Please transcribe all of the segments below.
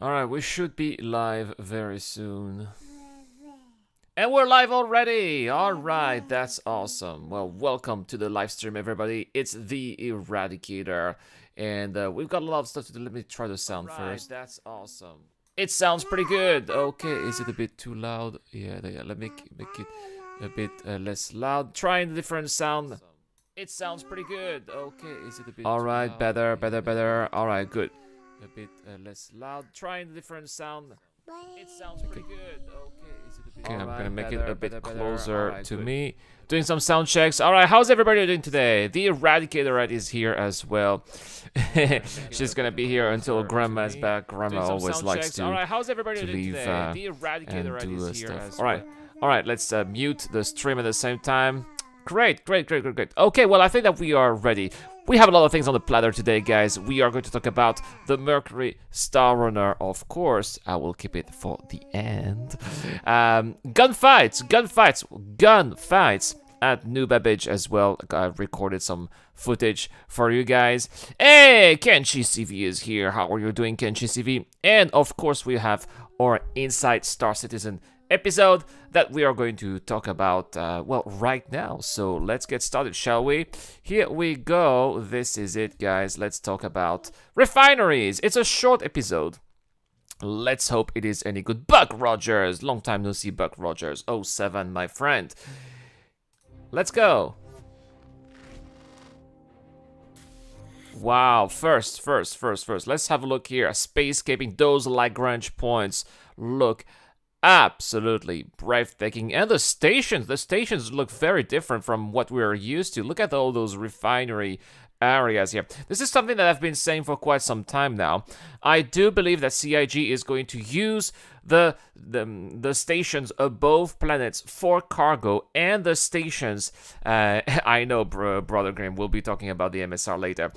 Alright, we should be live very soon. And we're live already! Alright, that's awesome. Well, welcome to the live stream, everybody. It's the Eradicator. And we've got a lot of stuff to do. Let me try the sound first. That's awesome. It sounds pretty good. Okay, is it a bit too loud? Yeah, let me make it a bit less loud. Trying a different sound. It sounds pretty good. Okay, is it a bit Alright, better. Alright, good. A bit less loud. Trying a different sound. It sounds pretty good. Okay, is it a bit I'm gonna make it a bit closer to me. Doing some sound checks. Alright, how's everybody doing today? The Eradicator is here as well. She's gonna be here until Grandma's back. Grandma always likes to, how's everybody doing leave today? The Eradicator and do is here stuff. as well. Alright, let's mute the stream at the same time. Great. Okay, well, I think that we are ready. We have a lot of things on the platter today, guys. We are going to talk about the Mercury Star Runner, of course. I will keep it for the end. Gunfights at New Babbage as well. I recorded some footage for you guys. Hey, Kenshi CV is here. How are you doing, Kenshi CV? And, of course, we have our Inside Star Citizen episode that we are going to talk about, well, right now. So let's get started, shall we? Here we go. This is it, guys. Let's talk about refineries. It's a short episode. Let's hope it is any good. Buck Rogers. Long time no see, Buck Rogers. 07, my friend. Let's go. Wow, first. Let's have a look here. Spacescaping, those Lagrange points look absolutely breathtaking. And the stations look very different from what we're used to. Look at all those refinery areas here. This is something that I've been saying for quite some time now. I do believe that CIG is going to use the stations above planets for cargo, and the stations, I know Brother Graham will be talking about the MSR later,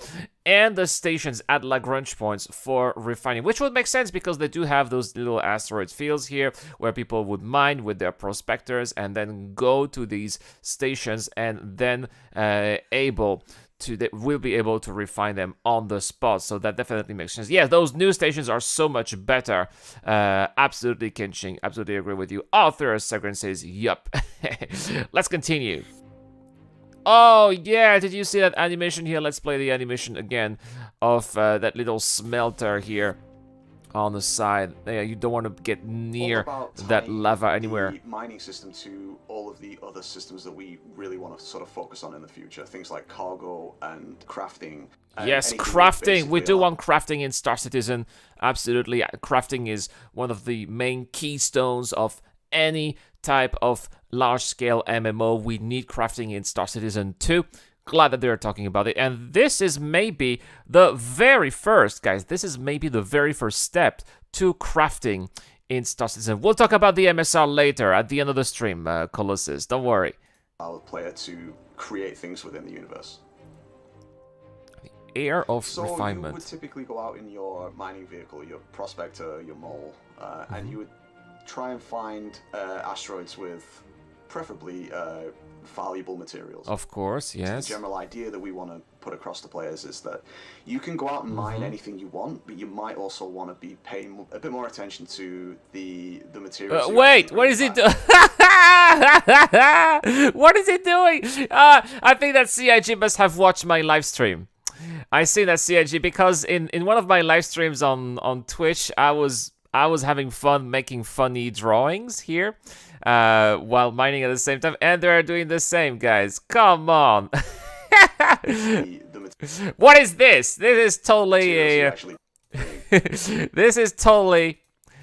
and the stations at Lagrange points for refining, which would make sense because they do have those little asteroid fields here where people would mine with their prospectors and then go to these stations and then we'll be able to refine them on the spot. So that definitely makes sense. Yeah, those new stations are so much better. Absolutely, Kenshin. Absolutely agree with you. Arthur Segrin says, yup. Let's continue. Oh, yeah, did you see that animation here? Let's play the animation again of that little smelter here on the side. Yeah, you don't want to get near that lava anywhere. The mining system to all of the other systems that we really want to sort of focus on in the future. Things like cargo and crafting. And yes, crafting. We do want crafting in Star Citizen. Absolutely. Crafting is one of the main keystones of any type of large-scale MMO. We need crafting in Star Citizen 2. Glad that they're talking about it. And this is maybe the very first, guys, this is maybe the very first step to crafting in Star Citizen. We'll talk about the MSR later at the end of the stream, Colossus. Don't worry. Our player to create things within the universe. The air of refinement. So you would typically go out in your mining vehicle, your prospector, your mole, and you would try and find asteroids with preferably valuable materials. Of course, yes. The general idea that we want to put across to players is that you can go out and mine anything you want, but you might also want to be paying a bit more attention to the materials. Wait, what is it? What is it doing? I think that CIG must have watched my live stream. I see that CIG because in one of my live streams on Twitch, I was having fun making funny drawings here while mining at the same time, and they're doing the same, guys. Come on. What is this? This is totally a... This is totally...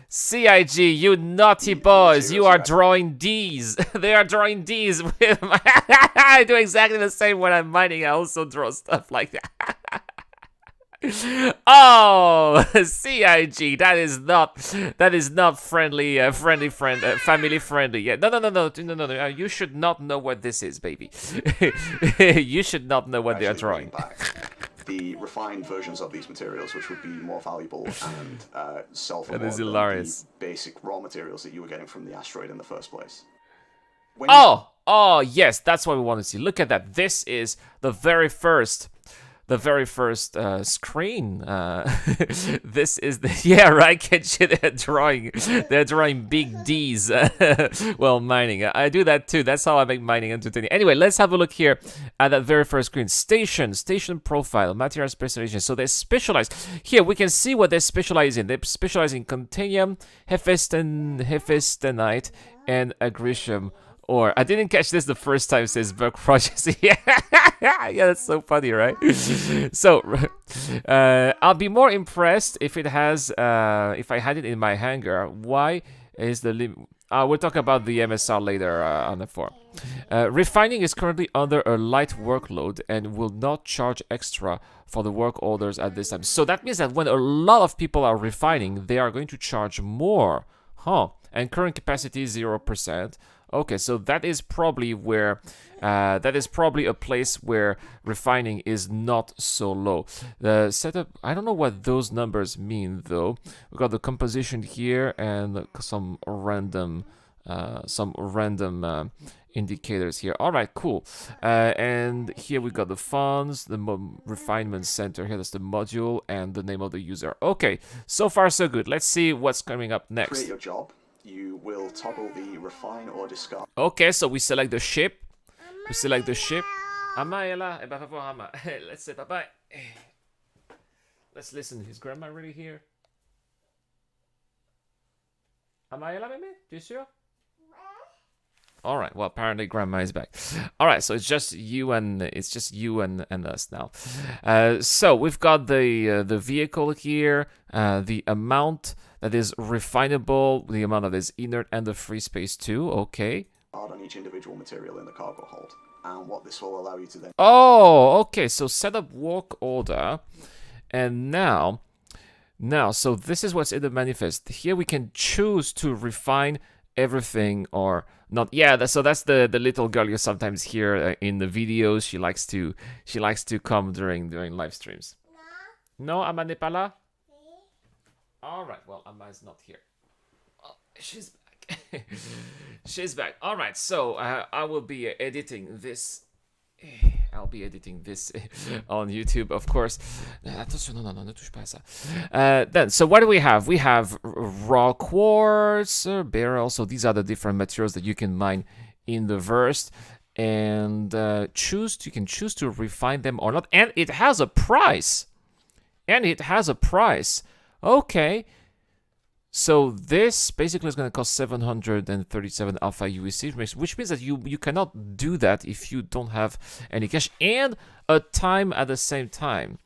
CIG, you naughty boys, you are drawing D's. They are drawing D's with my... I do exactly the same when I'm mining. I also draw stuff like that. Oh, CIG, that is not friendly, family friendly. Yeah, no. You should not know what this is, baby. You should not know what they are drawing. The refined versions of these materials, which would be more valuable and sell for that more is than hilarious. the basic raw materials that you were getting from the asteroid in the first place. Oh, yes, that's what we want to see. Look at that. This is the very first the very first screen. This is the yeah, right. Kenji, they're drawing big D's. Well, mining. I do that too. That's how I make mining entertaining. Anyway, let's have a look here at that very first screen. Station profile, material specialization. So they specialize. Here we can see what they specialize in. They specialize in Continuum, Hephaestanite, and Agricium. Or I didn't catch this the first time, says Buck Projects. Yeah, that's so funny, right? So I'll be more impressed if it has if I had it in my hangar. Why is the limit? We'll talk about the MSR later on the forum. Refining is currently under a light workload and will not charge extra for the work orders at this time. So that means that when a lot of people are refining, they are going to charge more. And current capacity is 0%. Okay, so that is probably where, that is probably a place where refining is not so low. The setup, I don't know what those numbers mean though. We got the composition here and some random indicators here. All right, cool. And here we got the funds, the refinement center here. That's the module and the name of the user. Okay, so far so good. Let's see what's coming up next. Create your job. You will toggle the refine or discard. Okay, so we select the ship. We select the ship. Amma est là. Eh ben, va voir Amma. Let's say bye-bye. Let's listen. Is grandma really here? Amma est là, mémé? Tu es sûr? All right. Well, apparently grandma is back. All right. So it's just you and us now. So we've got the vehicle here, the amount that is refinable, the amount that is inert, and the free space too. Okay. On each individual material in the cargo hold, and what this will allow you to then. Oh, okay. So set up work order, and now, so this is what's in the manifest. Here we can choose to refine everything or not. Yeah, so that's the little girl you sometimes hear in the videos. She likes to come during live streams. No, Amma n'est pas là. All right. Well, Amma is not here. Oh, she's back. She's back. All right. So I will be editing this. I'll be editing this on YouTube, of course. Attention, non, ne touche pas à ça. Then, so what do we have? We have raw quartz, beryl. So these are the different materials that you can mine in the verse, and you can choose to refine them or not. And it has a price. Okay. So this basically is going to cost 737 alpha USC, which means that you cannot do that if you don't have any cash and a time at the same time.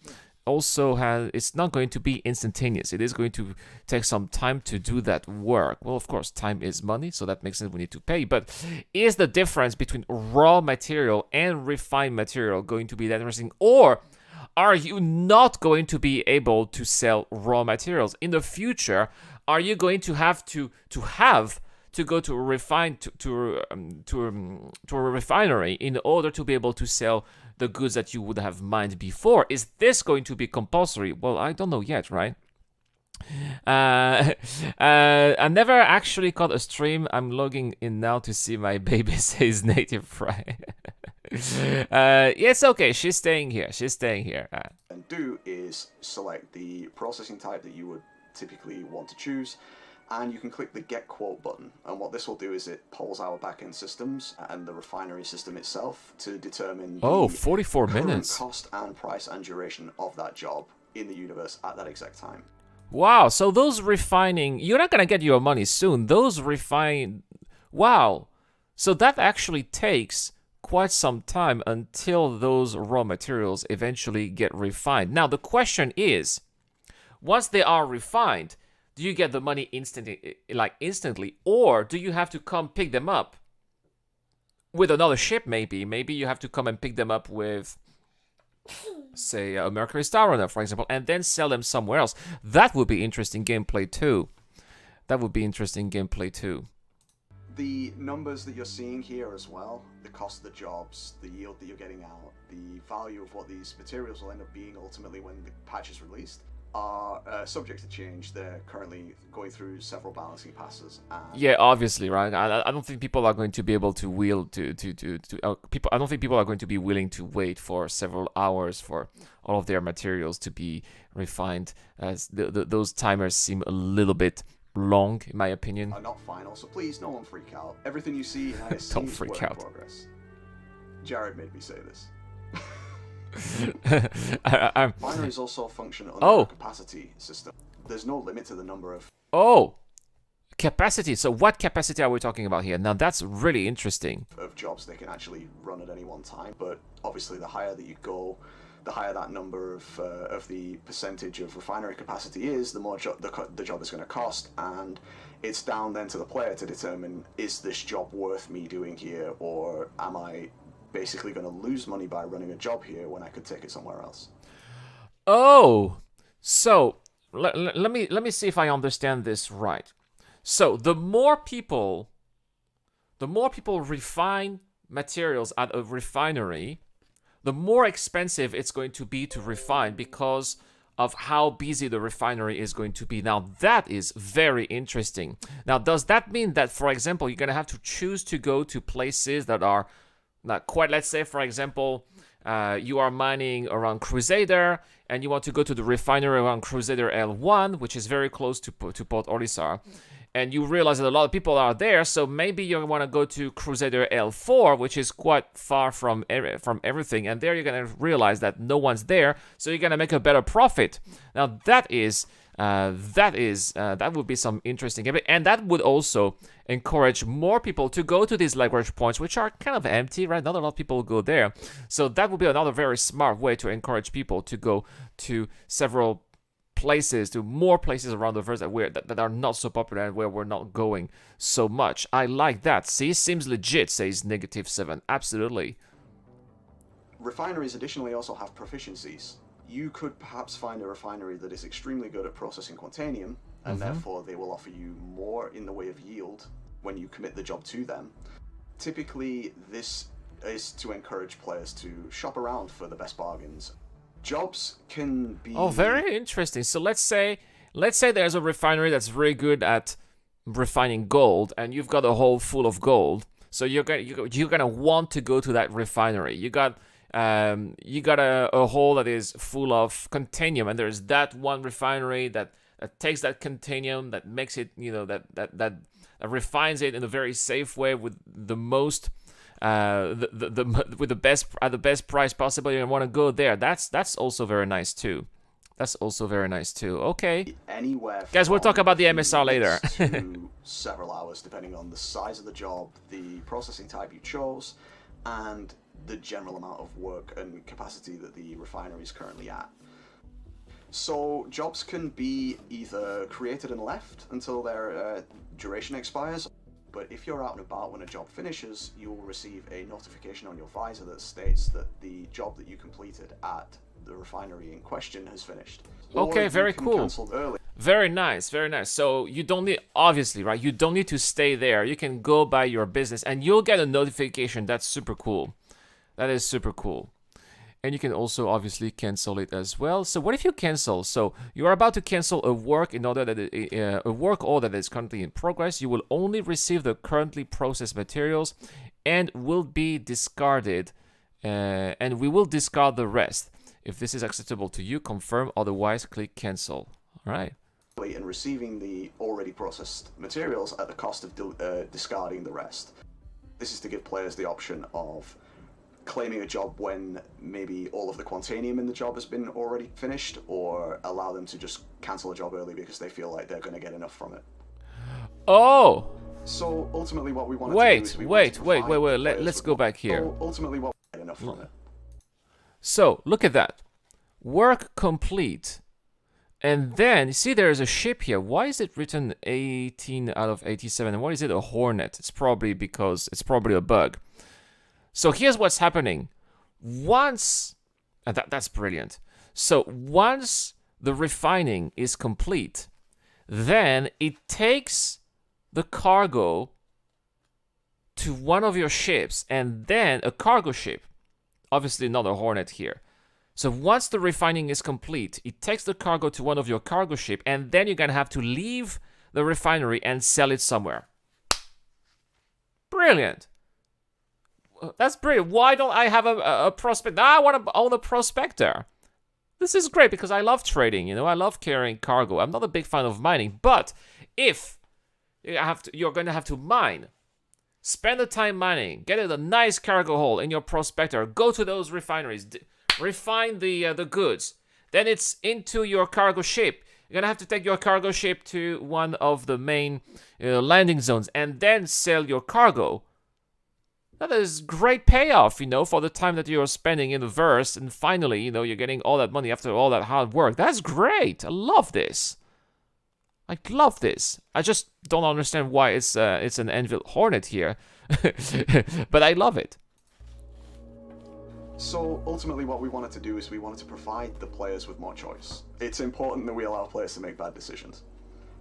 Also, it's not going to be instantaneous. It is going to take some time to do that work. Well, of course, time is money, so that makes sense. We need to pay. But is the difference between raw material and refined material going to be that interesting, or are you not going to be able to sell raw materials in the future? Are you going to have to go to a refinery in order to be able to sell the goods that you would have mined before? Is this going to be compulsory? Well, I don't know yet, right? I never actually caught a stream. I'm logging in now to see my baby says native fry. It's okay. She's staying here. And do is select the processing type that you would typically want to choose, and you can click the get quote button, and what this will do is it polls our backend systems and the refinery system itself to determine the 44 current minutes cost and price and duration of that job in the universe at that exact time. Wow, so those refining, you're not gonna get your money soon. Wow, so that actually takes quite some time until those raw materials eventually get refined. Now the question is, once they are refined, do you get the money instantly, or do you have to come pick them up with another ship? Maybe you have to come and pick them up with, say, a Mercury Star Runner, for example, and then sell them somewhere else. That would be interesting gameplay too. The numbers that you're seeing here as well, the cost of the jobs, the yield that you're getting out, the value of what these materials will end up being ultimately when the patch is released, are subject to change. They're currently going through several balancing passes. And Yeah, obviously, right? I don't think people are going to be able to people. I don't think people are going to be willing to wait for several hours for all of their materials to be refined, as those timers seem a little bit long, in my opinion. are not final, so please, no one freak out. Everything you see in ISC Don't is freak work out. in progress. Jared made me say this. I'm Binaries also function under Oh. a capacity system. There's no limit to the number of Oh, capacity. So what capacity are we talking about here? Now that's really interesting. jobs they can actually run at any one time. But obviously, the higher that you go, the higher that number of the percentage of refinery capacity is, the more the job is going to cost. And it's down then to the player to determine, is this job worth me doing here, or am I basically going to lose money by running a job here when I could take it somewhere else? Oh, so let me see if I understand this right. So the more people refine materials at a refinery, the more expensive it's going to be to refine because of how busy the refinery is going to be. Now that is very interesting. Now, does that mean that, for example, you're going to have to choose to go to places that are not quite, let's say, for example, you are mining around Crusader and you want to go to the refinery around Crusader L1, which is very close to Port Olisar, and you realize that a lot of people are there, so maybe you want to go to Crusader L4, which is quite far from everything, and there you're going to realize that no one's there, so you're going to make a better profit. Now that would be some interesting, and that would also encourage more people to go to these leverage points, which are kind of empty, right? Not a lot of people go there, so that would be another very smart way to encourage people to go to several places, to more places around the verse that are not so popular and where we're not going so much. I like that. See, seems legit, says -7. Absolutely. Refineries additionally also have proficiencies. You could perhaps find a refinery that is extremely good at processing quantanium, and therefore they will offer you more in the way of yield when you commit the job to them. Typically, this is to encourage players to shop around for the best bargains. Jobs can be... Oh, very interesting. So let's say there's a refinery that's very good at refining gold, and you've got a hole full of gold. So you're gonna want to go to that refinery. You got a hole that is full of quantanium, and there's that one refinery that takes that quantanium, that makes it, that refines it in a very safe way with the most. With the best price possible. You want to go there. That's also very nice too. Okay. Anywhere, guys, we'll talk about the from MSR later. to several hours, depending on the size of the job, the processing type you chose, and the general amount of work and capacity that the refinery is currently at. So jobs can be either created and left until their duration expires. But if you're out and about when a job finishes, you will receive a notification on your visor that states that the job that you completed at the refinery in question has finished. Okay, very cool. Cancel early. Very nice, very nice. So you don't need, obviously, right? You don't need to stay there. You can go by your business and you'll get a notification. That's super cool. That is super cool. And you can also obviously cancel it as well. So what if you cancel? So you are about to cancel a work in order that a work order that is currently in progress. You will only receive the currently processed materials and will be discarded. And we will discard the rest. If this is acceptable to you, confirm. Otherwise, click cancel. All right. And receiving the already processed materials at the cost of discarding the rest. This is to give players the option of claiming a job when maybe all of the quantanium in the job has been already finished, or allow them to just cancel a job early because they feel like they're going to get enough from it. Oh! So ultimately what we want to do is wait. Let's go back here. So ultimately what we get enough from it. So, look at that. Work complete. And then, you see there's a ship here. Why is it written 18 out of 87? And why is it a Hornet? It's probably a bug. So here's what's happening. Once, and that's brilliant. So once the refining is complete, then it takes the cargo to one of your ships, and then a cargo ship, obviously not a Hornet here, So once the refining is complete, it takes the cargo to one of your cargo ship, and then you're gonna have to leave the refinery and sell it somewhere. Brilliant. That's brilliant. Why don't I have a prospect? I want to own a prospector. This is great because I love trading, you know. I love carrying cargo. I'm not a big fan of mining, but if you're going to have to mine, spend the time mining, get a nice cargo hold in your prospector, go to those refineries, refine the goods, then it's into your cargo ship. You're gonna have to take your cargo ship to one of the main landing zones and then sell your cargo. That is great payoff, you know, for the time that you're spending in the verse, and finally, you know, you're getting all that money after all that hard work. That's great. I love this. I love this. I just don't understand why it's an Anvil Hornet here, but I love it. So ultimately what we wanted to do is we wanted to provide the players with more choice. It's important that we allow players to make bad decisions.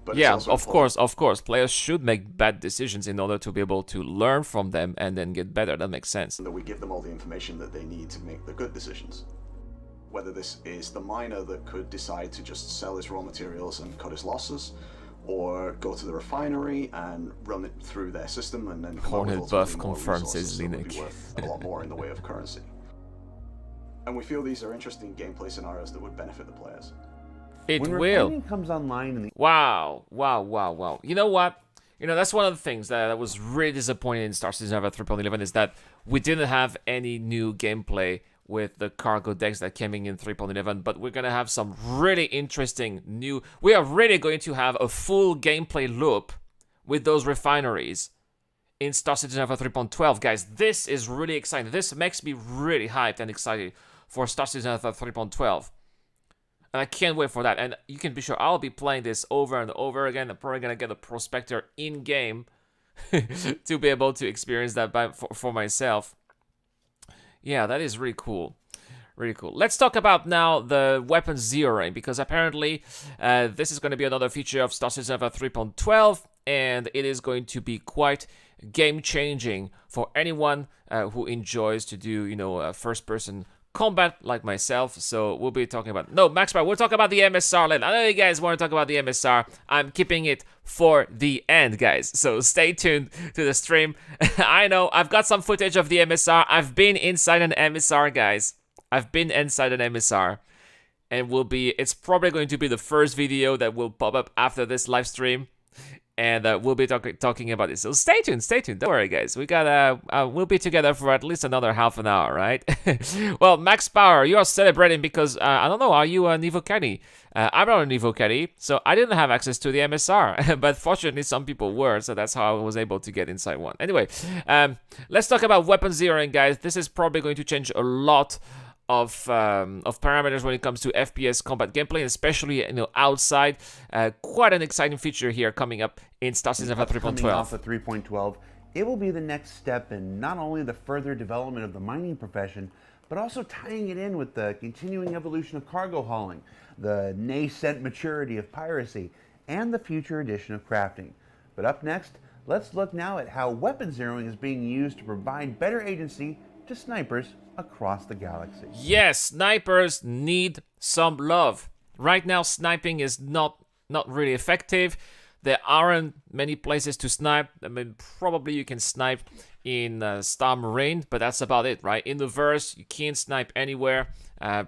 But yeah, of course. Players should make bad decisions in order to be able to learn from them and then get better. That makes sense. That we give them all the information that they need to make the good decisions. Whether this is the miner that could decide to just sell his raw materials and cut his losses, or go to the refinery and run it through their system and then Hornet buff confirms, says be Linux. worth a lot more in the way of currency. And we feel these are interesting gameplay scenarios that would benefit the players. It when will. refining comes online in the Wow. You know what? You know, that's one of the things that was really disappointing in Star Citizenwise 3.11 is that we didn't have any new gameplay with the cargo decks that came in 3.11, but we're going to have some really interesting new... We are really going to have a full gameplay loop with those refineries in Star Citizenwise 3.12. Guys, this is really exciting. This makes me really hyped and excited for Star Citizenwise 3.12. And I can't wait for that. And you can be sure I'll be playing this over and over again. I'm probably going to get a prospector in-game to be able to experience that for myself. Yeah, that is really cool. Really cool. Let's talk about now the weapon zeroing, because apparently this is going to be another feature of Star Citizenwise 3.12, and it is going to be quite game-changing for anyone who enjoys to do, you know, first-person combat like myself. So we'll be talking about... No, Max Power, we'll talk about the MSR later. I know you guys want to talk about the MSR. I'm keeping it for the end, guys. So stay tuned to the stream. I know, I've got some footage of the MSR. I've been inside an MSR, guys. I've been inside an MSR. And it's probably going to be the first video that will pop up after this live stream. And we'll be talking about it. So stay tuned. Don't worry, guys. We'll be together for at least another half an hour, right? Well, Max Power, you are celebrating because, I don't know, are you a Nivo Caddy? I'm not a Nivo Caddy, so I didn't have access to the MSR. But fortunately, some people were, so that's how I was able to get inside one. Anyway, let's talk about weapon zeroing, guys. This is probably going to change a lot of parameters when it comes to FPS combat gameplay, especially, you know, outside. Quite an exciting feature here coming up in Star Citizenwise 3.12. Coming off of 3.12, it will be the next step in not only the further development of the mining profession, but also tying it in with the continuing evolution of cargo hauling, the nascent maturity of piracy, and the future addition of crafting. But up next, let's look now at how weapon zeroing is being used to provide better agency to snipers across the galaxy. Yes, snipers need some love. Right now, sniping is not really effective. There aren't many places to snipe. I mean, probably you can snipe in Star Marine, but that's about it, right? In the verse, you can't snipe anywhere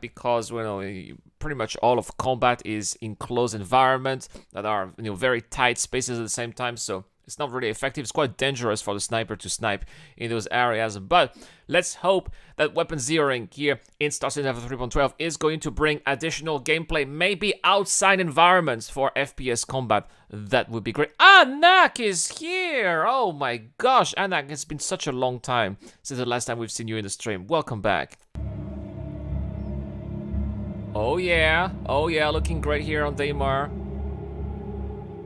because, you know, pretty much all of combat is in closed environments that are, you know, very tight spaces at the same time. So it's not really effective. It's quite dangerous for the sniper to snipe in those areas. But let's hope that weapon zeroing here in Star Citizenwise 3.12 is going to bring additional gameplay, maybe outside environments for FPS combat. That would be great. Anak is here! Oh my gosh, Anak, it's been such a long time since the last time we've seen you in the stream. Welcome back. Oh yeah, looking great here on Daymar.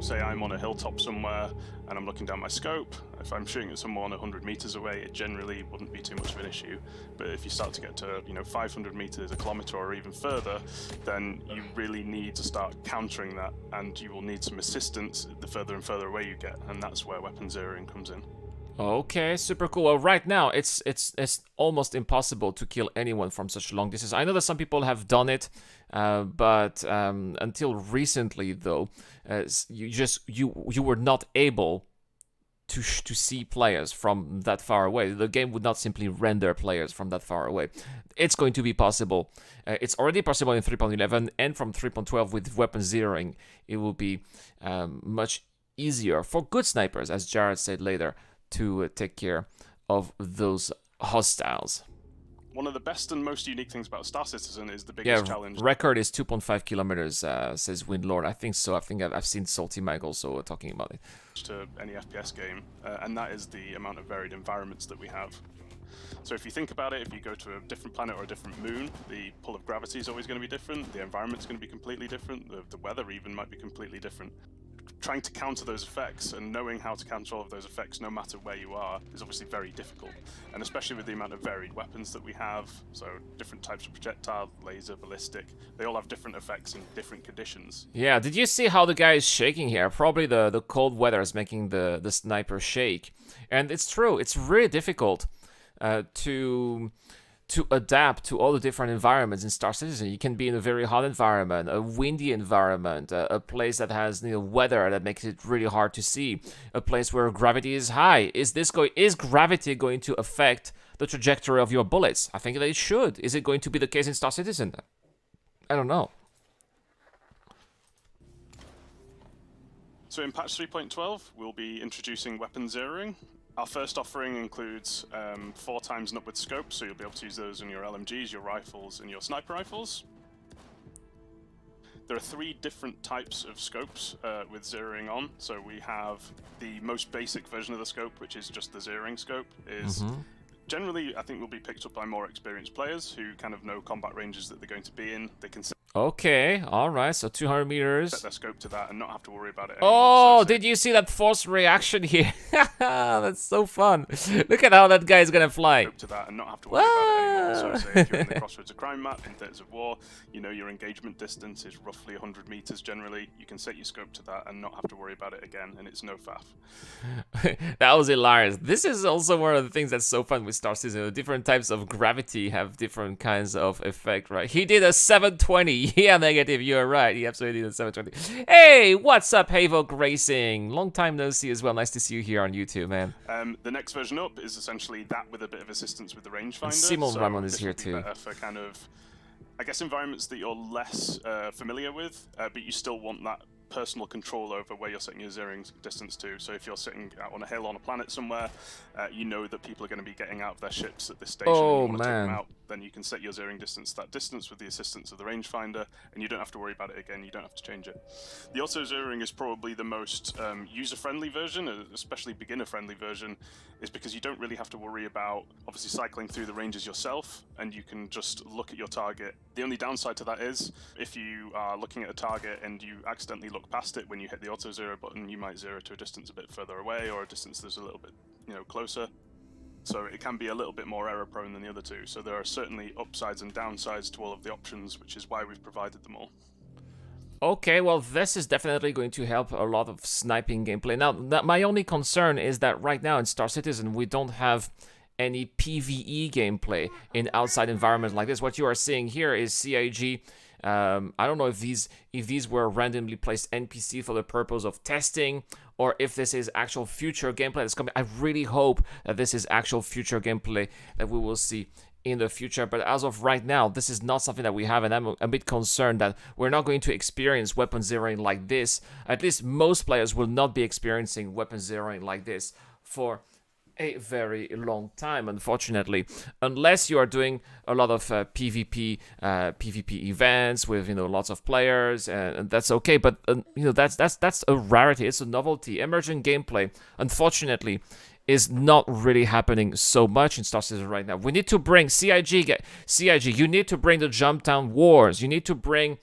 Say I'm on a hilltop somewhere and I'm looking down my scope. If I'm shooting at someone 100 meters away, it generally wouldn't be too much of an issue. But if you start to get to, you know, 500 meters, a kilometer, or even further, then you really need to start countering that, and you will need some assistance the further and further away you get, and that's where weapon zeroing comes in. Okay, super cool. Well, right now it's almost impossible to kill anyone from such long distance. I know that some people have done it, but until recently, though, you were not able to see players from that far away. The game would not simply render players from that far away. It's going to be possible. It's already possible in 3.11, and from 3.12 with weapon zeroing, it will be much easier for good snipers, as Jared said later, to take care of those hostiles. One of the best and most unique things about Star Citizen is the biggest challenge. Record is 2.5 kilometers, says Windlord. I think so. I think I've seen Salty Mag also talking about it. To any FPS game, and that is the amount of varied environments that we have. So if you think about it, if you go to a different planet or a different moon, the pull of gravity is always going to be different, the environment's going to be completely different, the weather even might be completely different. Trying to counter those effects and knowing how to counter all of those effects no matter where you are is obviously very difficult, and especially with the amount of varied weapons that we have, so different types of projectile, laser, ballistic, they all have different effects in different conditions. Yeah, did you see how the guy is shaking here? Probably the cold weather is making the sniper shake, and it's true, it's really difficult to adapt to all the different environments in Star Citizen. You can be in a very hot environment, a windy environment, a place that has weather that makes it really hard to see, a place where gravity is high. Is gravity going to affect the trajectory of your bullets? I think that it should. Is it going to be the case in Star Citizen? I don't know. So in patch 3.12, we'll be introducing weapon zeroing. Our first offering includes 4 times and upward scope, so you'll be able to use those on your LMGs, your rifles, and your sniper rifles. There are 3 different types of scopes with zeroing on. So we have the most basic version of the scope, which is just the zeroing scope. Generally, I think will be picked up by more experienced players who kind of know combat ranges that they're going to be in. They can Okay, alright, so 200 meters. set their scope to that and not have to worry about it anymore. Oh, so did you see that forced reaction here? That's so fun. Look at how that guy is gonna fly. To that and not have to worry about it anymore. So say if you're in the Crossroads of Crime map in Theatres of War, you know your engagement distance is roughly 100 meters generally. You can set your scope to that and not have to worry about it again, and it's no faff. That was hilarious. This is also one of the things that's so fun with Star Citizen. Different types of gravity have different kinds of effect, right? He did a 720. Yeah, negative, you're right. He absolutely did a 720. Hey, what's up, Havok Racing? Long time no see as well. Nice to see you here on YouTube, man. The next version up is essentially that with a bit of assistance with the rangefinder. Simon Ramon is here too. For kind of, I guess, environments that you're less familiar with, but you still want that personal control over where you're setting your zeroing distance to. So if you're sitting out on a hill on a planet somewhere, you know that people are going to be getting out of their ships at this station. Oh, and you want to take them man. out, then you can set your zeroing distance to that distance with the assistance of the rangefinder, and you don't have to worry about it again. You don't have to change it. The auto zeroing is probably the most user-friendly version, especially beginner-friendly version, is because you don't really have to worry about obviously cycling through the ranges yourself, and you can just look at your target. The only downside to that is if you are looking at a target and you accidentally look past it when you hit the auto zero button, you might zero to a distance a bit further away or a distance that's a little bit closer. So it can be a little bit more error prone than the other two. So there are certainly upsides and downsides to all of the options, which is why we've provided them all. Okay, well, this is definitely going to help a lot of sniping gameplay. Now, my only concern is that right now in Star Citizen, we don't have any PvE gameplay in outside environments like this. What you are seeing here is CIG. I don't know if these were randomly placed NPC for the purpose of testing, or if this is actual future gameplay that's coming. I really hope that this is actual future gameplay that we will see in the future, but as of right now, this is not something that we have, and I'm a bit concerned that we're not going to experience weapon zeroing like this. At least most players will not be experiencing weapon zeroing like this for a very long time, unfortunately, unless you are doing a lot of PvP events with lots of players, and that's okay. But that's a rarity. It's a novelty. Emergent gameplay, unfortunately, is not really happening so much in Star Citizen right now. We need to bring CIG. You need to bring the Jumptown Wars. You need to bring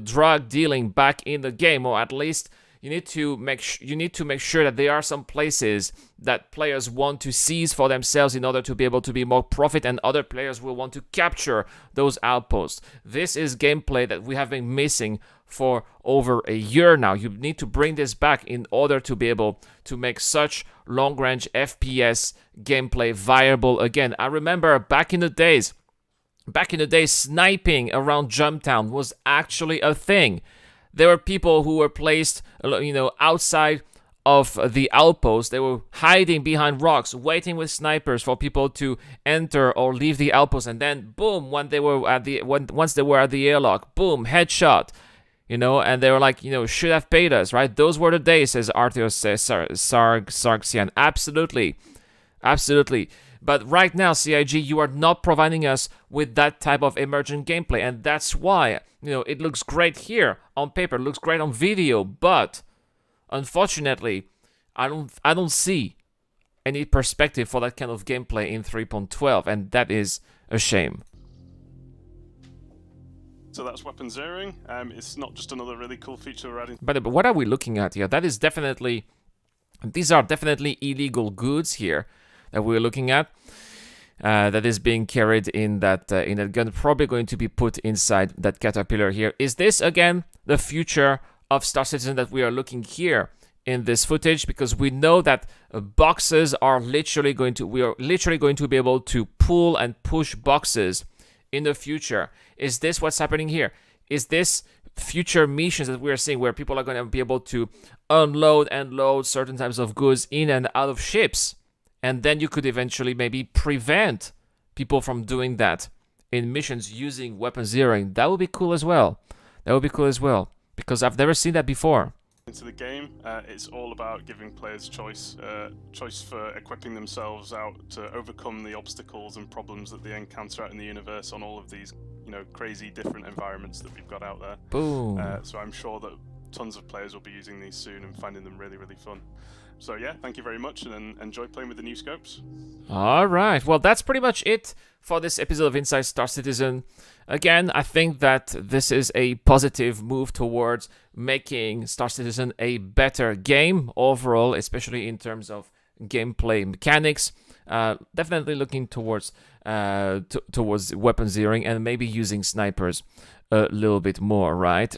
drug dealing back in the game, or at least you need to make sure that there are some places that players want to seize for themselves in order to be able to be more profit, and other players will want to capture those outposts. This is gameplay that we have been missing for over a year now. You need to bring this back in order to be able to make such long-range FPS gameplay viable again. I remember back in the days, sniping around Jumptown was actually a thing. There were people who were placed, outside of the outpost. They were hiding behind rocks, waiting with snipers for people to enter or leave the outpost, and then boom, once they were at the airlock, boom, headshot. And they were like, should have paid us, right? Those were the days, says Arthur Sargsian. Absolutely. But right now, CIG, you are not providing us with that type of emergent gameplay, and that's why, it looks great here on paper, it looks great on video, but unfortunately, I don't see any perspective for that kind of gameplay in 3.12, and that is a shame. So that's weapon zeroing. It's not just another really cool feature we're adding. But what are we looking at here? These are definitely illegal goods here that we're looking at. That is being carried in that gun, probably going to be put inside that caterpillar here. Is this again the future of Star Citizen that we are looking here in this footage? Because we know that boxes are we are literally going to be able to pull and push boxes in the future. Is this what's happening here? Is this future missions that we're seeing where people are going to be able to unload and load certain types of goods in and out of ships? And then you could eventually maybe prevent people from doing that in missions using weapon zeroing. That would be cool as well. Because I've never seen that before. Into the game, it's all about giving players choice for equipping themselves out to overcome the obstacles and problems that they encounter out in the universe on all of these, crazy different environments that we've got out there. Boom. So I'm sure that tons of players will be using these soon and finding them really, really fun. So yeah, thank you very much, and enjoy playing with the new scopes. All right, well, that's pretty much it for this episode of Inside Star Citizen. Again, I think that this is a positive move towards making Star Citizen a better game overall, especially in terms of gameplay mechanics. Definitely looking towards weapon zeroing and maybe using snipers a little bit more, right?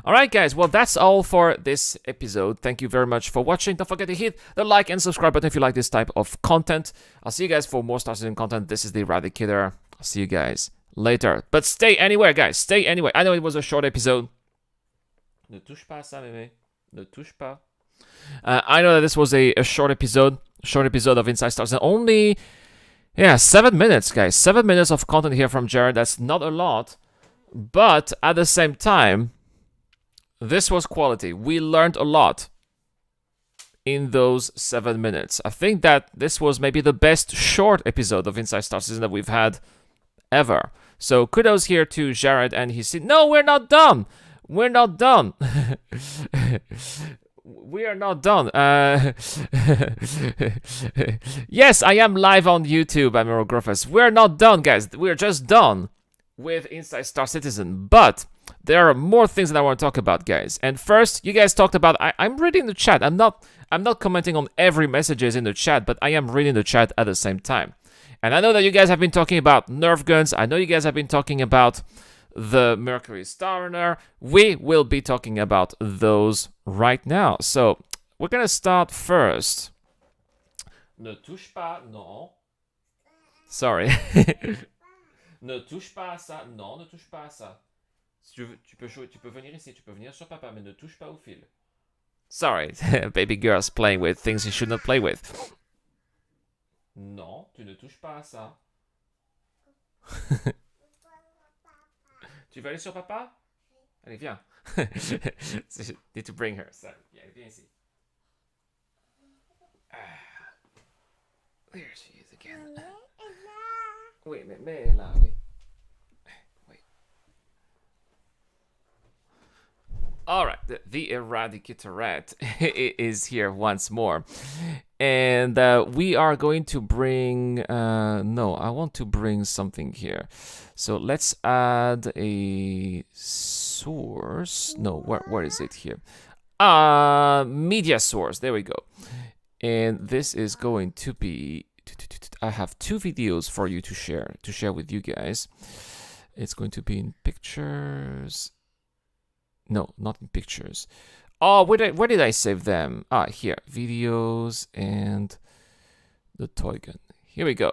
All right, guys, well, that's all for this episode. Thank you very much for watching. Don't forget to hit the like and subscribe button if you like this type of content. I'll see you guys for more Star Citizen content. This is the Eradicator. I'll see you guys later. But stay anywhere, guys. Stay anywhere. I know it was a short episode. Ne touche pas à ça, mémé. Ne touche pas. I know that this was a short episode of Inside Star Citizen. Only, 7 minutes, guys. 7 minutes of content here from Jared. That's not a lot. But at the same time, this was quality. We learned a lot in those 7 minutes. I think that this was maybe the best short episode of Inside Star Citizen that we've had ever. So kudos here to Jared and his team. No, we're not done. We're not done. We are not done. Yes, I am live on YouTube, Amirographes. We're not done, guys. We're just done with Inside Star Citizen, but there are more things that I want to talk about, guys. And first, you guys talked about, I'm reading the chat. I'm not commenting on every messages in the chat, but I am reading the chat at the same time. And I know that you guys have been talking about Nerf guns. I know you guys have been talking about the Mercury Star Runner. We will be talking about those right now. So we're gonna start first. Ne touche pas, non. Sorry. Ne touche pas à ça. Non, ne touche pas à ça. Si tu veux, tu peux venir ici, tu peux venir sur papa, mais ne touche pas au fil. Sorry, baby girl's playing with things he should not play with. Non, tu ne touches pas à ça. Tu veux aller sur papa? Allez, viens. Need to bring her. So, yeah, viens ici. There she is again. Oui, mais là, oui. Wait. All right, the Eradicatorette is here once more. And we are going to bring... no, I want to bring something here. So let's add a source. No, where is it here? Media source. There we go. And this is going to be. I have 2 videos for you to share with you guys. It's going to be in pictures. No, not in pictures. Oh, where did I save them? Ah, here, videos and the toy gun. Here we go.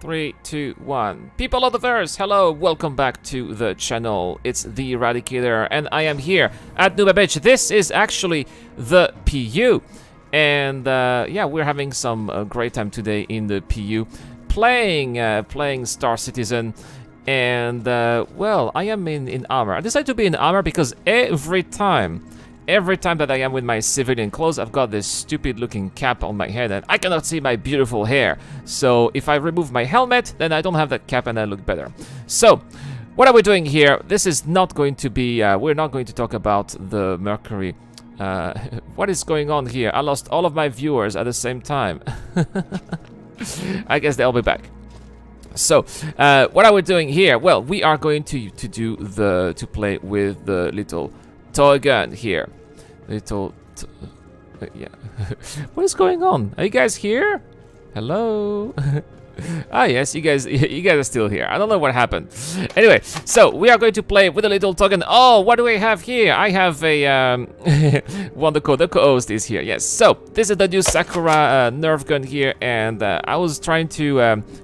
3, 2, 1. People of the verse, hello, welcome back to the channel. It's the Eradicator, and I am here at New Babbage. This is actually the PU, and yeah, we're having some great time today in the PU, playing Star Citizen, and well, I am in armor. I decided to be in armor because every time that I am with my civilian clothes, I've got this stupid looking cap on my head and I cannot see my beautiful hair. So if I remove my helmet, then I don't have that cap and I look better. So what are we doing here? This is not going to be, we're not going to talk about the Mercury. What is going on here? I lost all of my viewers at the same time. I guess they'll be back. So, what are we doing here? Well, we are going to play with the little toy gun here. Yeah. What is going on? Are you guys here? Hello? Ah, yes, you guys are still here. I don't know what happened. Anyway, so we are going to play with a little token. Oh, what do I have here? I have a one the co-host is here. Yes. So this is the new Sakura Nerf gun here, and I was trying to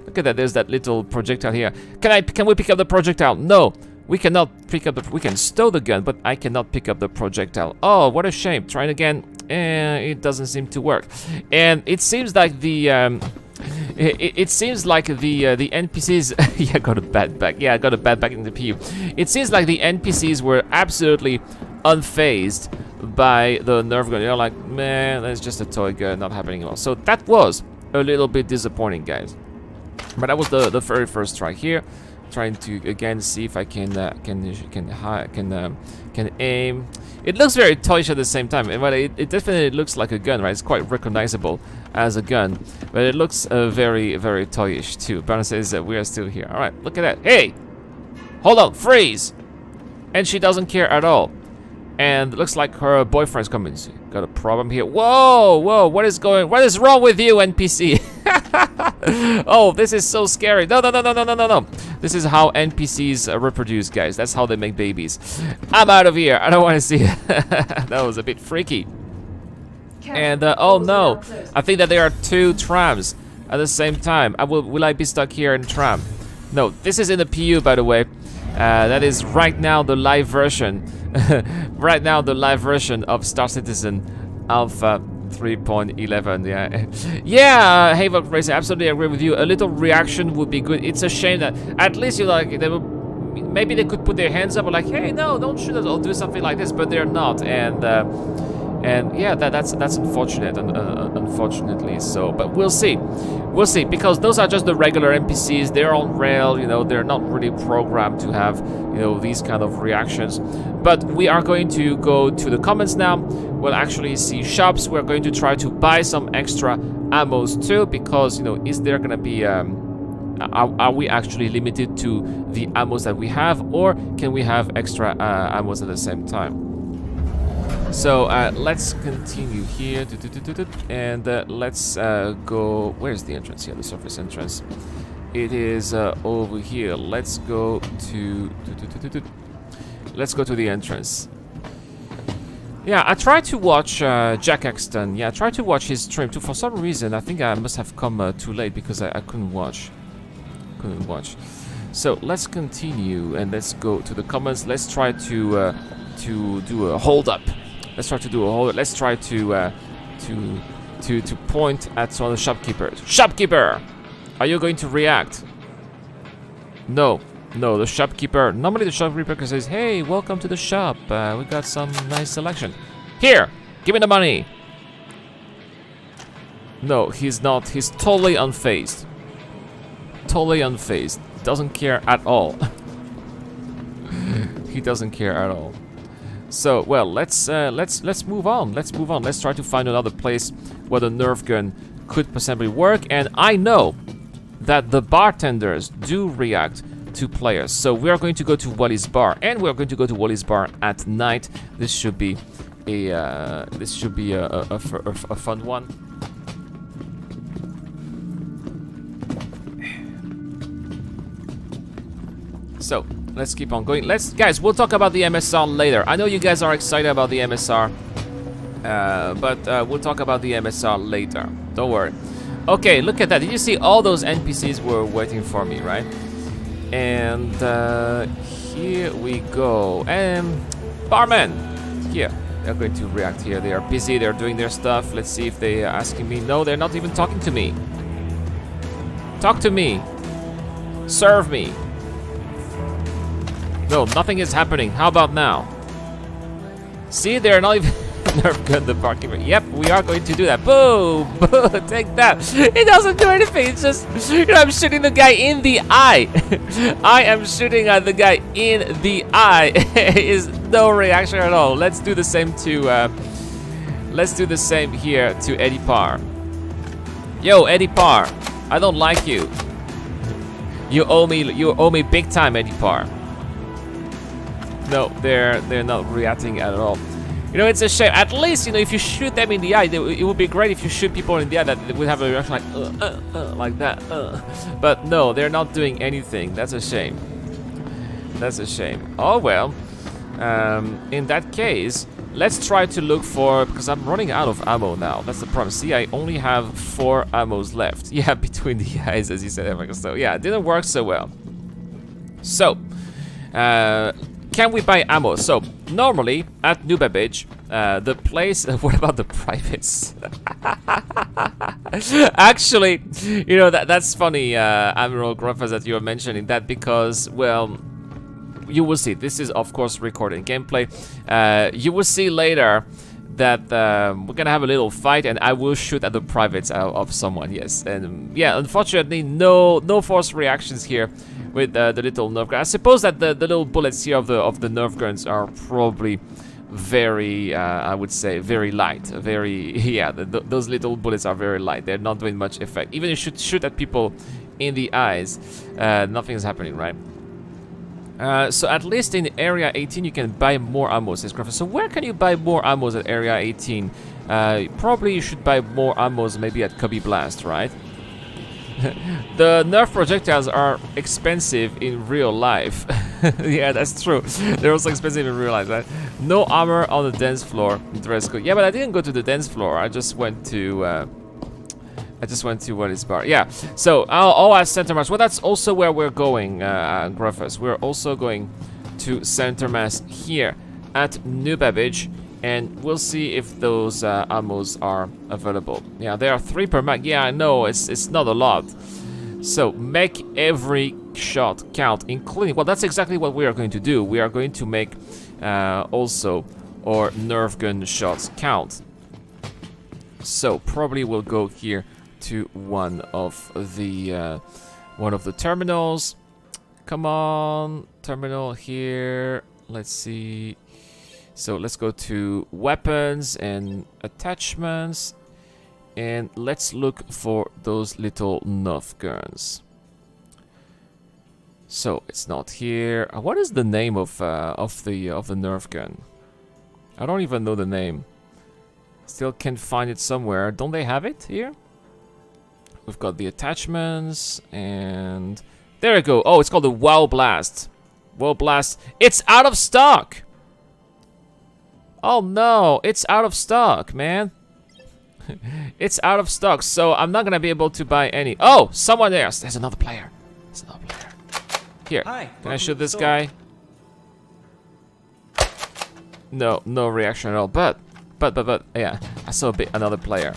look at that. There's that little projectile here. Can we pick up the projectile? No. We cannot pick up we can stow the gun, but I cannot pick up the projectile. Oh, what a shame. Trying again. It doesn't seem to work. And it seems like the it seems like the NPCs yeah, I got a bad back. Yeah, I got a bad back in the PU. It seems like the NPCs were absolutely unfazed by the Nerf gun. You're like, man, that's just a toy gun, not happening at all. So that was a little bit disappointing, guys. But that was the very first try here. Trying to again see if I can aim. It looks very toyish at the same time, but it definitely looks like a gun, right? It's quite recognizable as a gun, but it looks very, very toyish too. Brown says that we are still here. All right, look at that. Hey, hold on, freeze! And she doesn't care at all. And it looks like her boyfriend's coming. Got a problem here. Whoa, whoa! What is wrong with you, NPC? Oh, this is so scary. No. This is how NPCs reproduce, guys. That's how they make babies. I'm out of here. I don't want to see it. That was a bit freaky. And oh no, I think that there are 2 trams at the same time. Will I be stuck here in tram? No, this is in the PU, by the way. That is right now the live version. Right now the live version of Star Citizen Alpha 3.11. Yeah, Havoc Racer, absolutely agree with you. A little reaction would be good. It's a shame that at least you like maybe they could put their hands up and like, hey, no, don't shoot us, or do something like this, but they're not. And yeah, that's unfortunate, unfortunately. So, but we'll see, because those are just the regular NPCs. They're on rail, you know. They're not really programmed to have, you know, these kind of reactions. But we are going to go to the comments now. We'll actually see shops. We're going to try to buy some extra ammos too, because, you know, is there gonna be are we actually limited to the ammos that we have, or can we have extra ammos at the same time? So let's continue here, and let's go. Where's the entrance here? The surface entrance. It is over here. Let's go to. Let's go to the entrance. Yeah, I tried to watch Jack Axton. Yeah, I tried to watch his stream too. For some reason, I think I must have come too late because I couldn't watch. So let's continue and let's go to the comments. Let's try to do a hold up. Let's try to do a hold. Let's try to point at some of the shopkeepers. Shopkeeper, are you going to react? No, the shopkeeper. Normally the shopkeeper says, "Hey, welcome to the shop. We got some nice selection. Here, give me the money." No, he's not. He's totally unfazed. Totally unfazed. Doesn't care at all. He doesn't care at all. So, well, let's move on. Let's move on. Let's try to find another place where the Nerf gun could possibly work. And I know that the bartenders do react 2 players. So we are going to go to Wally's bar, and we are going to go to Wally's bar at night. This should be a fun one. So let's keep on going. Guys, we'll talk about the MSR later. I know you guys are excited about the MSR, but we'll talk about the MSR later. Don't worry. Okay, look at that. Did you see all those NPCs were waiting for me, right? And here we go. And barman, here. They're going to react here. They are busy. They're doing their stuff. Let's see if they are asking me. No, they're not even talking to me. Talk to me. Serve me. No, nothing is happening. How about now? See, they're not even Nerf gun the parking lot. Yep, we are going to do that. Boom! Boom! Take that. It doesn't do anything. It's just, you know, I'm shooting the guy in the eye. I am shooting at the guy in the eye. Is no reaction at all. Let's do the same to. Let's do the same here to Eddie Parr. Yo, Eddie Parr, I don't like you. You owe me big time, Eddie Parr. No, they're not reacting at all. You know, it's a shame. At least, you know, if you shoot them in the eye, it would be great if you shoot people in the eye that would have a reaction like that. But no, they're not doing anything. That's a shame. That's a shame. Oh well. In that case, let's try to look for, because I'm running out of ammo now. That's the problem. See, I only have 4 ammos left. Yeah, between the eyes, as you said. So yeah, it didn't work so well. So, can we buy ammo? So normally at New Babbage, the place. What about the privates? Actually, you know that's funny, Admiral Gruffas, that you were mentioning that, because, well, you will see. This is of course recorded gameplay. You will see later that we're gonna have a little fight, and I will shoot at the privates of someone. Yes, and yeah, unfortunately, no force reactions here with the little Nerf gun. I suppose that the little bullets here of the Nerf guns are probably very, I would say, very light. Very, yeah, those little bullets are very light. They're not doing much effect. Even if you shoot at people in the eyes, nothing is happening, right? So at least in Area 18 you can buy more ammo, says Graphic. So where can you buy more ammos at Area 18? Probably you should buy more ammos maybe at Cubby Blast, right? The Nerf projectiles are expensive in real life. Yeah, that's true. They're also expensive in real life, right? No armor on the dance floor. Dress code. Yeah, but I didn't go to the dance floor. I just went to Wally's bar. Yeah. So at Center Mass. Well, that's also where we're going, Gruffus. We're also going to Center Mass here at New Babbage, and we'll see if those ammos are available. Yeah, there are 3 per mag. Yeah, I know, it's not a lot. So make every shot count, including, well, that's exactly what we are going to do. We are going to make also our Nerf gun shots count. So probably we'll go here to one of the terminals. Come on, terminal here. Let's see. So let's go to weapons and attachments, and let's look for those little Nerf guns. So it's not here. What is the name of the Nerf gun? I don't even know the name. Still can't find it somewhere. Don't they have it here? We've got the attachments, and there we go. Oh, it's called the Wow Blast. Wow Blast. It's out of stock. Oh no, it's out of stock, man. It's out of stock, so I'm not gonna be able to buy any. Oh, someone there. There's another player. There's another player. Here, Hi, can I shoot this guy? No reaction at all. But, yeah, I saw another player.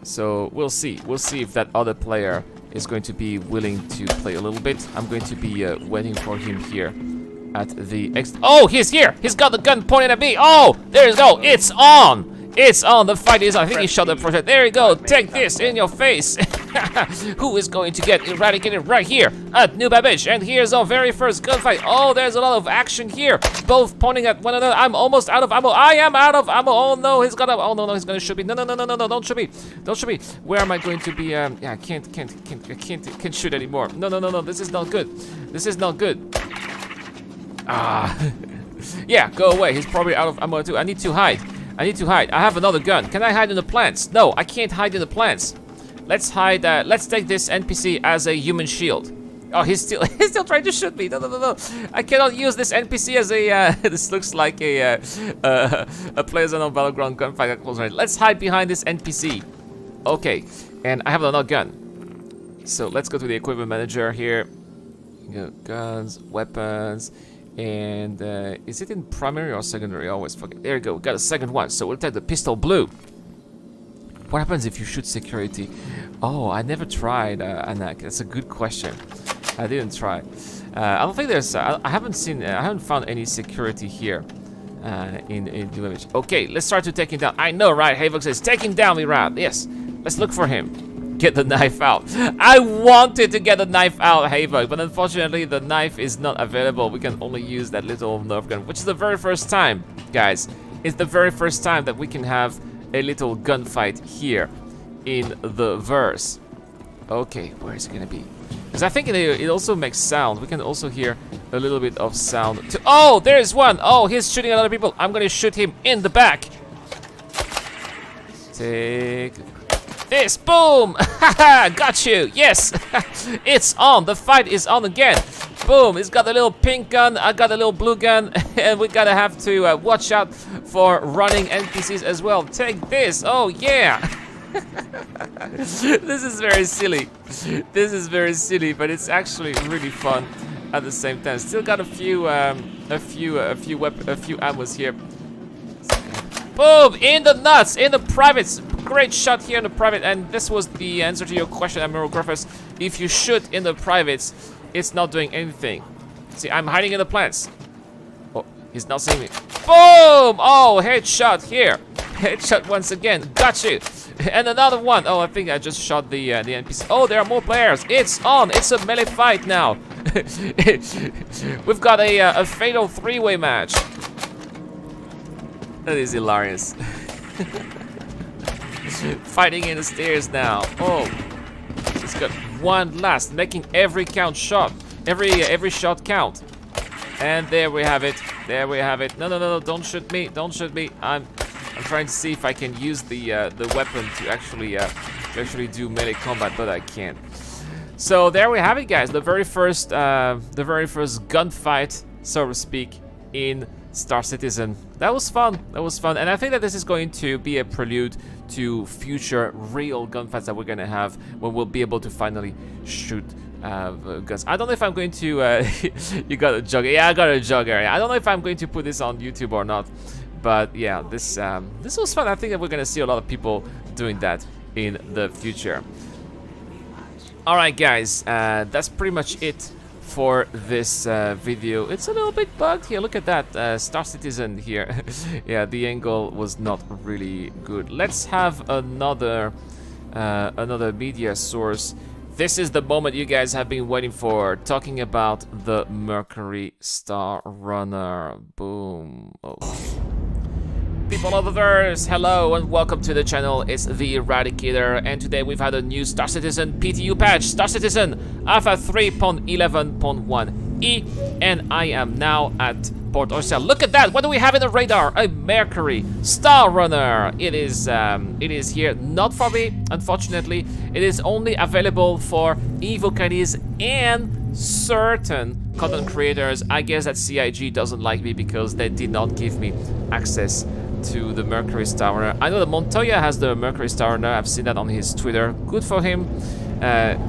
So we'll see. We'll see if that other player is going to be willing to play a little bit. I'm going to be waiting for him here at the Oh, he's here! He's got the gun pointed at me! Oh, there you go! It's on! It's on! The fight is on! I think he shot the project. There you go! Take this in your face! Who is going to get eradicated right here at New Babbage? And here's our very first gunfight. Oh, there's a lot of action here, both pointing at one another. I'm almost out of ammo. I am out of ammo. Oh no, he's gonna. Oh no, he's gonna shoot me. No, don't shoot me. Don't shoot me. Where am I going to be? Yeah, I can't shoot anymore. No. This is not good. This is not good. Ah. Yeah, go away. He's probably out of ammo too. I need to hide. I have another gun. Can I hide in the plants? No, I can't hide in the plants. Let's hide. Let's take this NPC as a human shield. Oh, he's still trying to shoot me. No. I cannot use this NPC as a. This looks like a PlayerUnknown's Battleground gunfight at close range. Let's hide behind this NPC. Okay, and I have another gun. So let's go to the equipment manager here. Guns, weapons. And is it in primary or secondary? I always forget. There you go. We got a second one. So we'll take the pistol blue. What happens if you shoot security? Oh, I never tried, Anak. That's a good question. I didn't try. I don't think there's. I haven't seen. I haven't found any security here in the image. Okay, let's try to take him down. I know, right? Havoc says, "Take him down, Mirab." Yes. Let's look for him. Get the knife out. I wanted to get the knife out, Havoc, but unfortunately the knife is not available. We can only use that little Nerf gun, which is the very first time, guys. It's the very first time that we can have a little gunfight here in the verse. Okay, where is it gonna be? Because I think it also makes sound. We can also hear a little bit of sound. Oh, there's one. Oh, he's shooting at other people. I'm gonna shoot him in the back. Take this, boom! Haha, got you, yes! It's on, the fight is on again. Boom, he's got a little pink gun, I got a little blue gun, and we gotta have to watch out for running NPCs as well. Take this, oh yeah! This is very silly. This is very silly, but it's actually really fun at the same time. Still got a few ammos here. Boom! In the nuts! In the privates! Great shot here in the private, and this was the answer to your question, Admiral Griffiths. If you shoot in the privates, it's not doing anything. See, I'm hiding in the plants. Oh, he's not seeing me. Boom! Oh, headshot here. Headshot once again. Got you. And another one. Oh, I think I just shot the NPC. Oh, there are more players. It's on. It's a melee fight now. We've got a fatal three-way match. That is hilarious. Fighting in the stairs now. Oh, he's got one last, making every shot count. And there we have it. There we have it. No! Don't shoot me! Don't shoot me! I'm trying to see if I can use the weapon to actually do melee combat, but I can't. So there we have it, guys. The very first gunfight, so to speak, in Star Citizen. That was fun. That was fun, and I think that this is going to be a prelude to future real gunfights that we're gonna have when we'll be able to finally shoot guns. I don't know if I'm going to. You got a jugger? Yeah, I got a jugger. I don't know if I'm going to put this on YouTube or not, but yeah, this was fun. I think that we're gonna see a lot of people doing that in the future. All right, guys, that's pretty much it for this video. It's a little bit bugged here. Look at that, Star Citizen here. Yeah, the angle was not really good. Let's have another media source. This is the moment you guys have been waiting for, talking about the Mercury Star Runner. Boom. Okay. People of the verse, hello and welcome to the channel. It's the Eradicator, and today we've had a new Star Citizen PTU patch, Star Citizen Alpha 3.11.1e, and I am now at Port Orsel. Look at that! What do we have in the radar? A Mercury Star Runner. It is here, not for me, unfortunately. It is only available for evocators and certain content creators. I guess that CIG doesn't like me because they did not give me access to the Mercury Star Runner. I know that Montoya has the Mercury Star Runner. I've seen that on his Twitter. Good for him.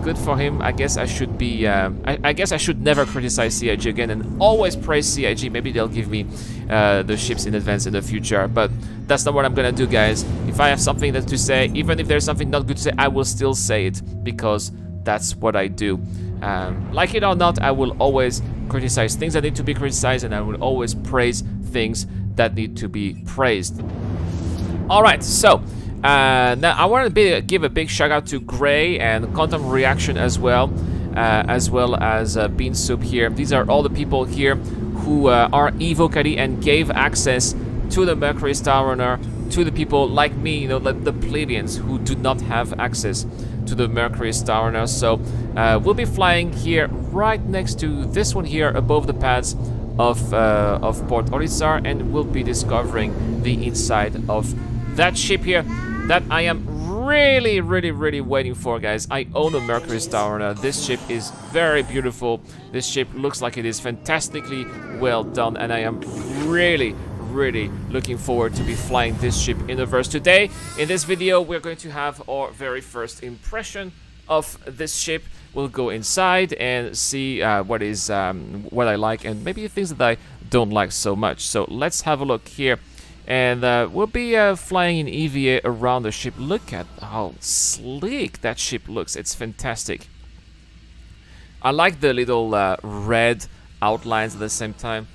Good for him. I guess I should be. I guess I should never criticize CIG again and always praise CIG. Maybe they'll give me the ships in advance in the future. But that's not what I'm gonna do, guys. If I have something to say, even if there's something not good to say, I will still say it because that's what I do. Like it or not, I will always criticize things that need to be criticized, and I will always praise things that need to be praised. All right, so Now I want to give a big shout out to Gray and Quantum Reaction as well as Bean Soup here. These are all the people here who are evocati and gave access to the Mercury Star Runner to the people like me, you know, the plebeians who do not have access to the Mercury Star Runner. So we'll be flying here right next to this one here above the pads of Port Olisar, and we'll be discovering the inside of that ship here that I am really waiting for, guys. I own a Mercury Star Runner. This ship is very beautiful. This ship looks like it is fantastically well done, and I am really looking forward to be flying this ship in the verse. Today in this video we're going to have our very first impression of this ship. We'll go inside and see what I like and maybe things that I don't like so much. So let's have a look here, and we'll be flying in EVA around the ship. Look at how sleek that ship looks. It's fantastic. I like the little red outlines at the same time.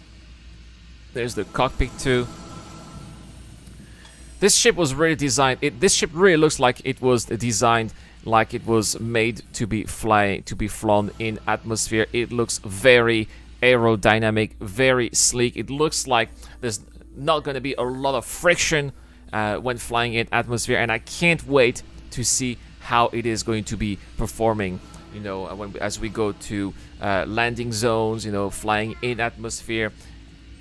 There's the cockpit too. This ship was really designed. This ship really looks like it was designed, like it was made to be flown in atmosphere. It looks very aerodynamic, very sleek. It looks like there's not going to be a lot of friction when flying in atmosphere, and I can't wait to see how it is going to be performing. You know, as we go to landing zones, you know, flying in atmosphere.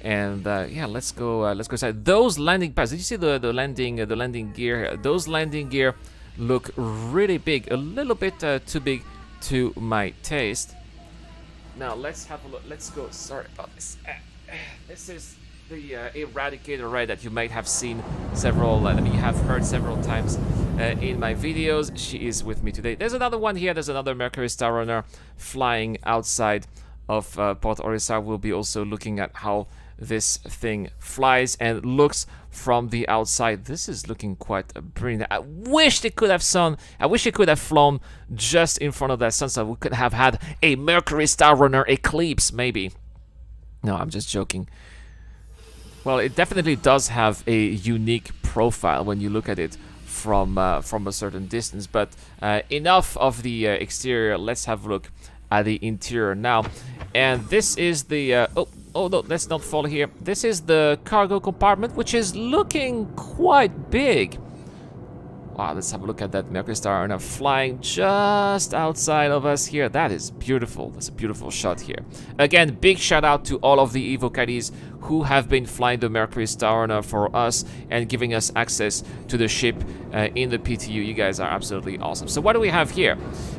And yeah, let's go inside. Those landing pads, did you see the landing gear here? Those landing gear look really big, a little bit too big to my taste. Now let's have a look. Let's go. Sorry about this. This is the Eradicator Red that you might have seen you have heard several times in my videos. She is with me today. There's another one here. There's another Mercury Star Runner flying outside of Port Olisar. We'll be also looking at how this thing flies and looks from the outside. This is looking quite brilliant. I wish it could have flown just in front of that sun, so we could have had a Mercury Star Runner eclipse, maybe. No, I'm just joking. Well, it definitely does have a unique profile when you look at it from a certain distance. But enough of the exterior. Let's have a look at the interior now. And this is the oh no, let's not fall here. This is the cargo compartment, which is looking quite big. Wow, let's have a look at that Mercury Star Runner flying just outside of us here. That is beautiful. That's a beautiful shot here. Again, big shout out to all of the Evocaddies who have been flying the Mercury Star Runner for us and giving us access to the ship in the PTU. You guys are absolutely awesome. So what do we have here?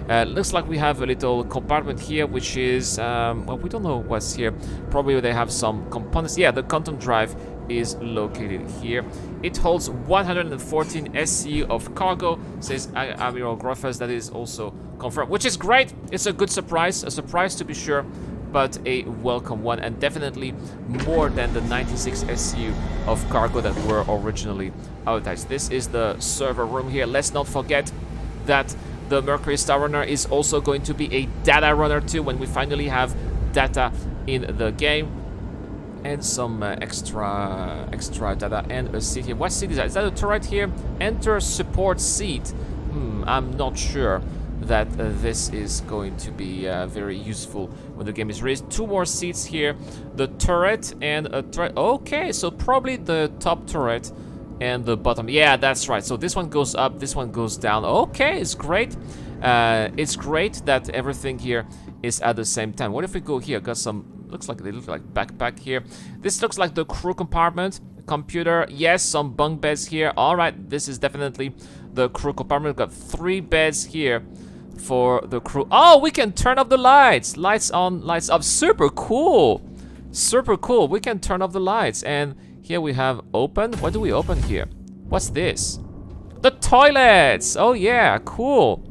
Looks like we have a little compartment here, which is, well, we don't know what's here. Probably they have some components. Yeah, the quantum drive is located here. It holds 114 SCU of cargo, says Admiral Gruffers. That is also confirmed, which is great. It's a good surprise, a surprise to be sure, but a welcome one, and definitely more than the 96 SCU of cargo that were originally advertised. This is the server room here. Let's not forget that the Mercury Star Runner is also going to be a data runner too when we finally have data in the game. And some extra data and a seat here. What seat is that? Is that a turret here? Enter support seat. I'm not sure that this is going to be very useful when the game is released. Two more seats here. The turret and a turret. Okay, so probably the top turret and the bottom. Yeah, that's right. So this one goes up, this one goes down. Okay, it's great. It's great that everything here is at the same time. What if we go here? Got some. They look like backpack here. This looks like the crew compartment. Computer, yes, some bunk beds here. All right, this is definitely the crew compartment. We've got 3 beds here for the crew. Oh, we can turn off the lights. Lights on, lights off. Super cool. Super cool. We can turn off the lights. And here we have open. What do we open here? What's this? The toilets. Oh yeah, cool.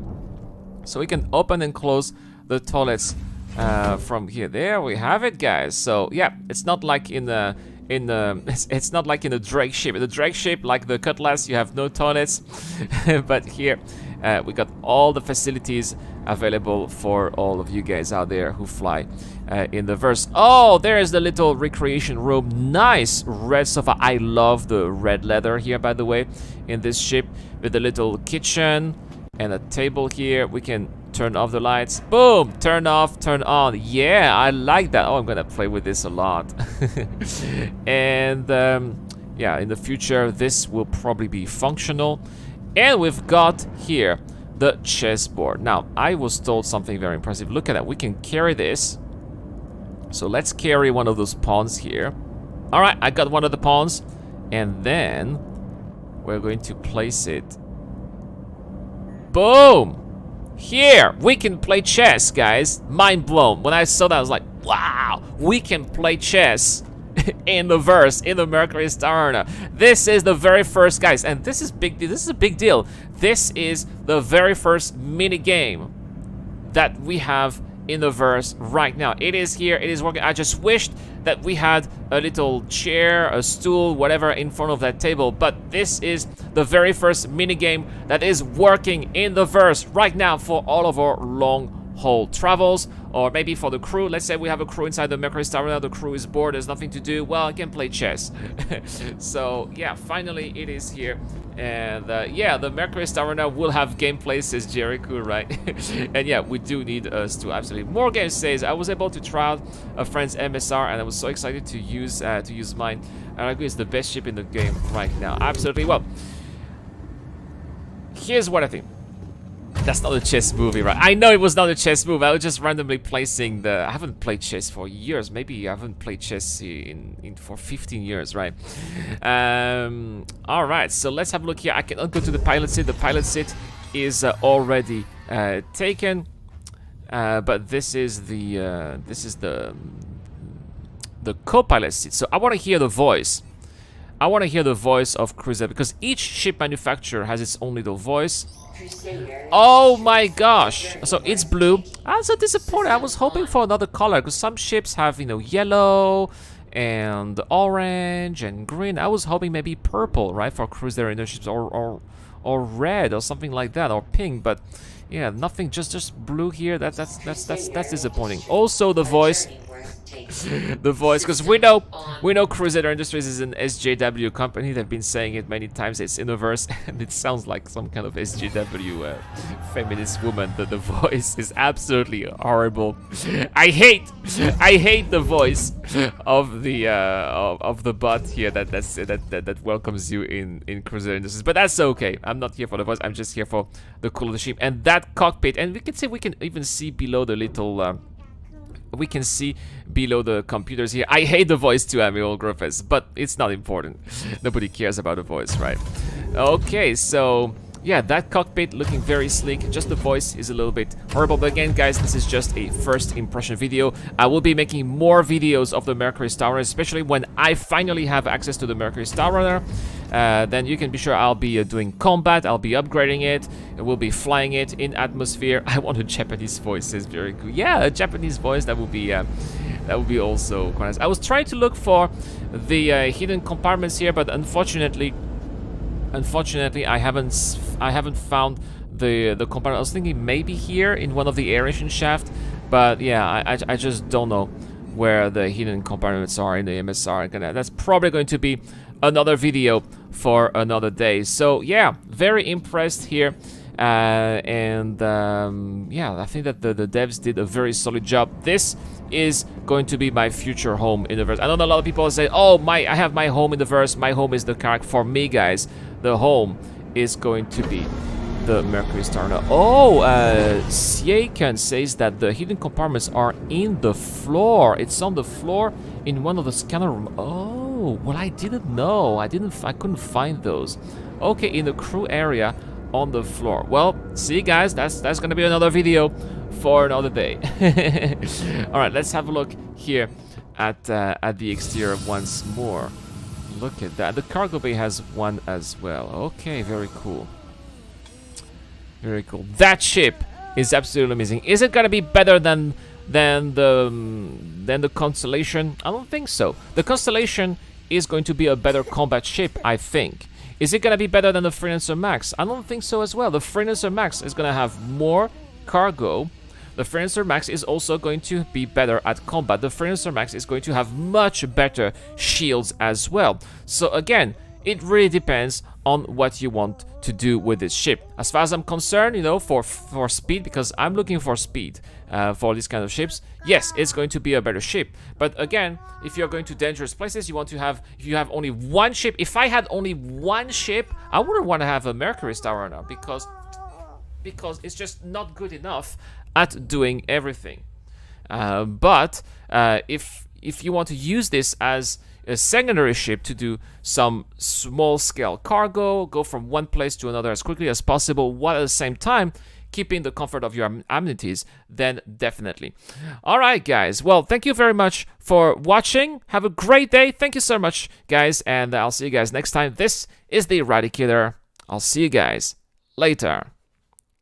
So we can open and close the toilets from here. There we have it, guys. So yeah, it's not like in the it's not like in the Drake ship. In the Drake ship, like the Cutlass, you have no toilets. But here we got all the facilities available for all of you guys out there who fly in the verse. Oh, there's the little recreation room. Nice red sofa. I love the red leather here, by the way, in this ship, with the little kitchen and a table here. We can turn off the lights. Boom! Turn off, turn on. Yeah, I like that. Oh, I'm gonna play with this a lot. And yeah, in the future, this will probably be functional. And we've got here the chessboard. Now, I was told something very impressive. Look at that. We can carry this. So let's carry one of those pawns here. All right, I got one of the pawns. And then we're going to place it. Boom! Here, we can play chess, guys. Mind blown. When I saw that, I was like, wow, we can play chess in the verse, in the Mercury Star Arena. This is the very first, guys, and this is big. This is a big deal. This is the very first mini game that we have in the verse right now. It is here. It is working. I just wished that we had a little chair, a stool, whatever in front of that table. But this is the very first mini game that is working in the verse right now for all of our long haul travels, or maybe for the crew. Let's say we have a crew inside the Mercury Star Arena, the crew is bored, there's nothing to do. Well, I can play chess. So yeah, finally it is here. And yeah, the Mercury Star Arena will have gameplay, says Jericho, right? And yeah, we do need us to absolutely more games. Says I was able to try out a friend's MSR and I was so excited to use mine. And I agree, it's the best ship in the game right now. Absolutely. Well, here's what I think. That's not a chess movie, right? I know it was not a chess move. I was just randomly placing the... I haven't played chess for years. Maybe I haven't played chess for 15 years, right? All right, so let's have a look here. I cannot go to the pilot seat. The pilot seat is already taken. But this is the co-pilot seat. So I want to hear the voice. I want to hear the voice of Crusader, because each ship manufacturer has its own little voice. Oh my gosh! So it's blue. I'm so disappointed. I was hoping for another color, because some ships have, you know, yellow and orange and green. I was hoping maybe purple, right, for Crusader in their ships, or red or something like that, or pink. But yeah, nothing. Just blue here. That's disappointing. Also the voice. The voice, because we know Crusader Industries is an SJW company. They've been saying it many times. It's in the verse, and it sounds like some kind of SJW feminist woman. The voice is absolutely horrible. I hate the voice of the bot here that welcomes you in Crusader Industries. But that's okay. I'm not here for the voice. I'm just here for the cool of the ship and that cockpit. And we can see, we can even see below the little. We can see below the computers here. I hate the voice too, Amiral Griffiths, but it's not important. Nobody cares about the voice, right? Okay, so yeah, that cockpit looking very sleek. Just the voice is a little bit horrible. But again, guys, this is just a first impression video. I will be making more videos of the Mercury Star Runner, especially when I finally have access to the Mercury Star Runner. Then you can be sure I'll be doing combat, I'll be upgrading it, we'll be flying it in atmosphere. I want a Japanese voice, it's very cool. Yeah, a Japanese voice, that would be also quite nice. I was trying to look for the hidden compartments here, but unfortunately I haven't found the compartment. I was thinking maybe here in one of the aeration shaft, but yeah, I just don't know where the hidden compartments are in the MSR. That's probably going to be another video for another day. So yeah, very impressed here. Yeah, I think that the devs did a very solid job. This is going to be my future home in the verse. I know a lot of people say, oh, I have my home in the verse, my home is the character. For me, guys, the home is going to be the Mercury Star Runner. Oh, Siekan says that the hidden compartments are in the floor. It's on the floor in one of the scanner rooms. Oh, well, I didn't know. I couldn't find those. Okay, in the crew area on the floor. Well, see, guys, that's gonna be another video for another day. All right, let's have a look here at the exterior once more. Look at that. The cargo bay has one as well. Okay, very cool. Very cool. That ship is absolutely amazing. Is it gonna be better than the Constellation? I don't think so. The Constellation is going to be a better combat ship, I think. Is it gonna be better than the Freelancer Max? I don't think so as well. The Freelancer Max is gonna have more cargo, the Furniture Max is also going to be better at combat. The Furniture Max is going to have much better shields as well. So again, it really depends on what you want to do with this ship. As far as I'm concerned, you know, for speed, because I'm looking for speed for these kind of ships, yes, it's going to be a better ship. But again, if you're going to dangerous places, you want to have, if you have only one ship, if I had only one ship, I wouldn't want to have a Mercury Star Runner, because it's just not good enough at doing everything. But if you want to use this as a secondary ship to do some small scale cargo, go from one place to another as quickly as possible, while at the same time keeping the comfort of your amenities, then definitely. All right, guys. Well, thank you very much for watching. Have a great day. Thank you so much, guys, and I'll see you guys next time. This is the Eradicator. I'll see you guys later.